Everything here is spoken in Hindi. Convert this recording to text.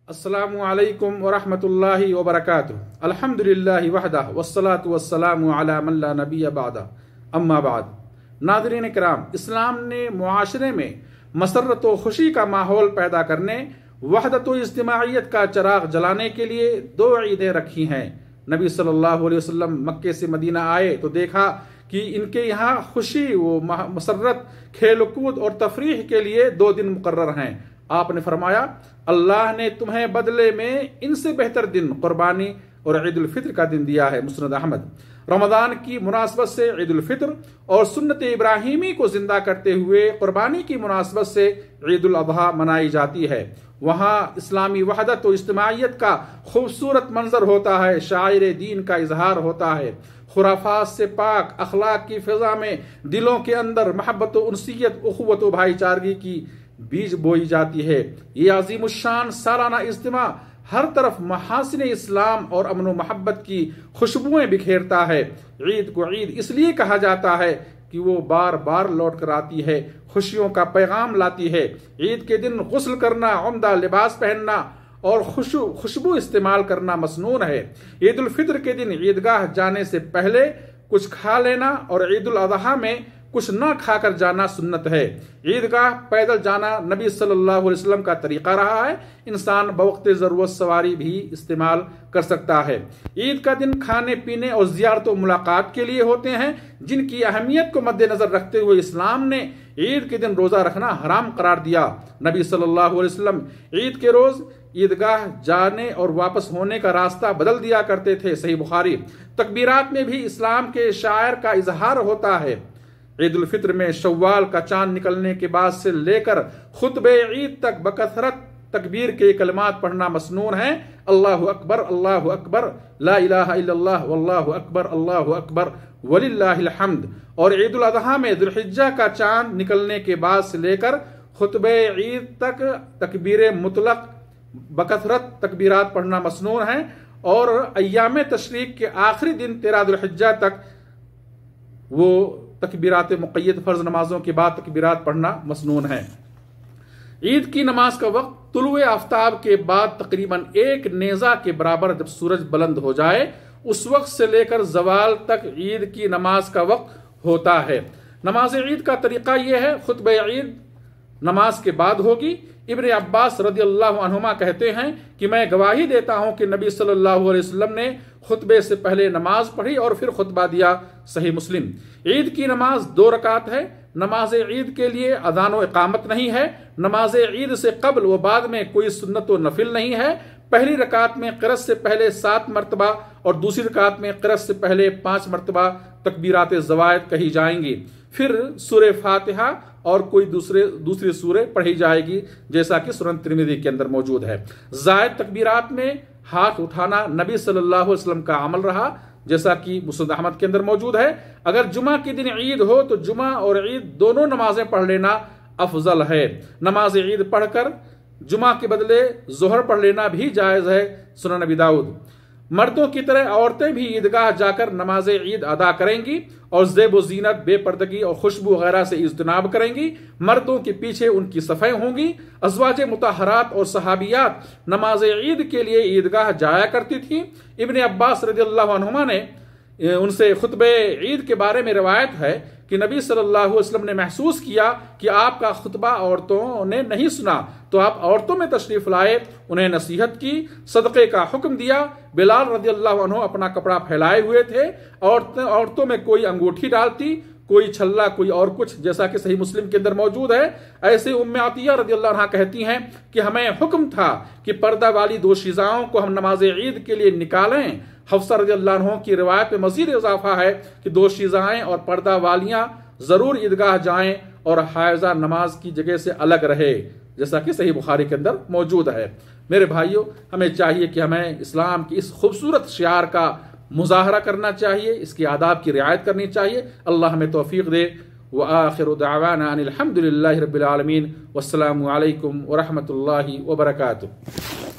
अस्सलामु अलैकुम वरहमतुल्लाहि वबरकातुहू। अल्हम्दुलिल्लाहि वहदह वस्सलातु वस्सलामु अला मन ला नबिय्य बअदा अम्मा बाद। नाज़रीन किराम, इस्लाम ने मुआशरे में मसरत व खुशी का माहौल पैदा करने, वहदत व इज्तिमाइयत का चिराग जलाने के लिए दो ईदें रखी हैं। नबी सल्लल्लाहु अलैहि वसल्लम मक्के से मदीना आए तो देखा कि इनके यहाँ खुशी व मसरत, खेल कूद और तफरीह के लिए 2 दिन मुकर्रर हैं। आपने फरमाया, अल्लाह ने तुम्हें बदले में इनसे बेहतर दिन कुर्बानी और ईद उल फित्र का दिन दिया है। मुस्नद अहमद। रमजान की मुनासबत से ईद उल फित्र और सुन्नत इब्राहिमी को जिंदा करते हुए कुर्बानी की मुनासबत से ईद उल अजहा मनाई जाती है। वहाँ इस्लामी वहदत और इज्तिमाइयत का खूबसूरत मंजर होता है, शायर दीन का इजहार होता है। खुराफात से पाक अखलाक की फिजा में दिलों के अंदर मोहब्बत, उनसियत, उखुवत, भाईचारगी की बीज बोई जाती है। ये अजीमुशान सालाना इज्तिमा हर तरफ महासिन इस्लाम और अमन व मोहब्बत की खुशबुएं बिखेरता है। ईद को ईद इसलिए कहा जाता है कि वो बार बार लौट कर आती है, खुशियों का पैगाम लाती है। ईद के दिन गुस्ल करना, उम्दा लिबास पहनना और खुशबू इस्तेमाल करना मसनून है। ईद उल फित्र के दिन ईदगाह जाने से पहले कुछ खा लेना और ईद उल अजहा में कुछ न खाकर जाना सुन्नत है। ईदगाह पैदल जाना नबी सल्लल्लाहु अलैहि वसल्लम का तरीका रहा है। इंसान बवक्त जरूरत सवारी भी इस्तेमाल कर सकता है। ईद का दिन खाने पीने और जियारत व मुलाकात के लिए होते हैं, जिनकी अहमियत को मद्देनजर रखते हुए इस्लाम ने ईद के दिन रोजा रखना हराम करार दिया। नबी सल्लल्लाहु अलैहि वसल्लम ईद के रोज ईदगाह जाने और वापस होने का रास्ता बदल दिया करते थे। सही बुखारी। तकबीरात में भी इस्लाम के शायर का इजहार होता है। ईद उल फित्र में शव्वाल का चांद निकलने के बाद से लेकर खुतबे ईद तक बकसरत तकबीर के कलमात पढ़ना मसनून है। अल्लाहु अकबर, ला इलाहा इल्लल्लाह, वल्लाहु अकबर, अल्लाहु अकबर, वलिल्लाहिल हम्द। और ईद उल अजहा में दुल्हिज्जा का चांद निकलने के बाद से लेकर खुतबे ईद तक तकबीर मुतलक बकसरत तकबीरात पढ़ना मसनून है। और अय्याम तशरीक के आखिरी दिन 13 दुल्हिज्जा तक वो तकबीरात मुक़य्यद फर्ज नमाजों के बाद तकबीरात पढ़ना मसनून है। ईद की नमाज का वक्त तुलुए आफ्ताब के बाद तकरीबन 1 नेज़ा के बराबर जब सूरज बुलंद हो जाए, उस वक्त से लेकर जवाल तक ईद की नमाज का वक्त होता है। नमाज ईद का तरीका यह है, खुतबे ईद नमाज के बाद होगी। इब्न अब्बास रदियल्लाहु अन्हुमा कहते हैं कि मैं गवाही देता हूं कि नबी सल्लल्लाहु अलैहि वसल्लम ने खुतबे से पहले नमाज पढ़ी और फिर खुतबा दिया। सही मुस्लिम। ईद की नमाज 2 रकात है। नमाज ईद के लिए अज़ान व इकामत नहीं है। नमाज ईद से कब्ल व बाद में कोई सुन्नत व नफिल नहीं है। पहली रकात में क़िरात से पहले 7 मरतबा और दूसरी रकात में क़िरात से पहले 5 मरतबा तकबीरात ज़वायद कही जाएंगी। फिर सूरे फातिहा और कोई दूसरी सूरे पढ़ी जाएगी, जैसा कि सुनन तिरमिज़ी के अंदर मौजूद है। जायद तकबीरात में हाथ उठाना नबी सल्लल्लाहु अलैहि वसल्लम का अमल रहा, जैसा कि मुस्नद अहमद के अंदर मौजूद है। अगर जुमा के दिन ईद हो तो जुमा और ईद दोनों नमाजें पढ़ लेना अफजल है। नमाज ईद पढ़कर जुमा के बदले जोहर पढ़ लेना भी जायज है। सुनन अबी दाऊद। मर्दों की तरह औरतें भी ईदगाह जाकर नमाज ईद अदा करेंगी और ज़ेब व ज़ीनत, बेपर्दगी और खुशबू वगैरह से इज्तनाब करेंगी। मर्दों के पीछे उनकी सफ़ें होंगी। अज़वाज मुतहरात और सहाबियात नमाज ईद के लिए ईदगाह जाया करती थी। इब्न अब्बास रज़ियल्लाहु अन्हुमा ने उनसे खुतबे ईद के बारे में रिवायत है कि नबी सल्लल्लाहु अलैहि वसल्लम ने महसूस किया कि आपका खुतबा औरतों ने नहीं सुना, तो आप औरतों में तशरीफ लाए, उन्हें नसीहत की, सदक़े का हुक्म दिया। बिलाल रज़ियल्लाहु अन्हु अपना कपड़ा फैलाए हुए थे। औरतों में कोई अंगूठी डालती, कोई छल्ला, कोई और कुछ, जैसा कि सही मुस्लिम के अंदर मौजूद है। ऐसे उम्मे अतिया रज़ियल्लाहु अन्हा कहती हैं कि हमें हुक्म था कि पर्दा वाली 2 शीज़ाओं को हम नमाज ईद के लिए निकालें। हफ्सा रज़ियल्लाहु अन्हा की रिवायत में मजीद इजाफा है कि 2 शीज़ाएं और पर्दा वालियां जरूर ईदगाह जाएं और हायजा नमाज की जगह से अलग रहे, जैसा कि सही बुखारी के अंदर मौजूद है। मेरे भाइयों, हमें चाहिए कि हमें इस्लाम की इस खूबसूरत शियार का मुजाहरा करना चाहिए, इसकी आदाब की रियायत करनी चाहिए। अल्लाह हमें तौफीक दे। व आखिरु दअवाना अनिल हम्दुलिल्लाहि रब्बिल आलमीन। वस्सलामु अलैकुम व रहमतुल्लाहि व बरकातुहू।